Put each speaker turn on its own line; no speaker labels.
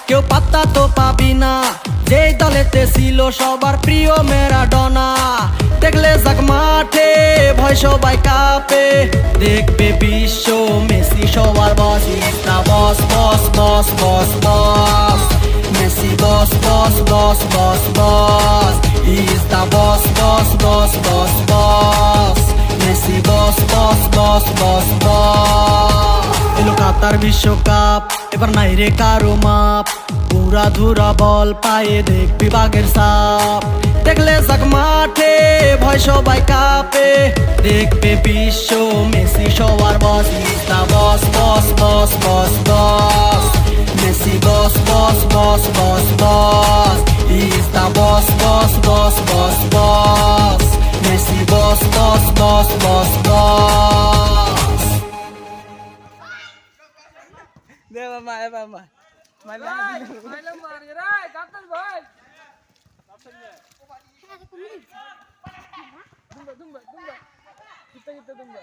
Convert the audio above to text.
কেউ পাত্তা তো পাবি না, যেই দলেতে ছিল সবার প্রিয় ম্যারাডোনা। দেখলে যাক মাঠে ভয় সবাই কাঁপে, দেখবে বিশ্ব মেসি সবার boss. Is the boss boss boss boss boss, Messi boss boss boss boss boss. Is the boss boss boss boss boss, Messi boss boss boss boss boss. এলো কাতার বিশ্বকাপ, এবার নাই রে কারো মাপ, পুরা ধুরা বল পায়ে দেখবি বাঘের সাপ। দেখলে যাক মাঠে ভয় সবাই কাঁপে, দেখবে বিশ্ব মেসি সবার boss. Is the boss boss boss boss boss, Messi boss boss boss boss boss. Is the boss boss boss boss boss, Messi boss boss boss boss boss.
দে মামা এ মামা মাইলা মাইলা মারি রে কাতার ভাই দুম্বা দুম্বা দুম্বা দুম্বা কিতা কিতা দুম্বা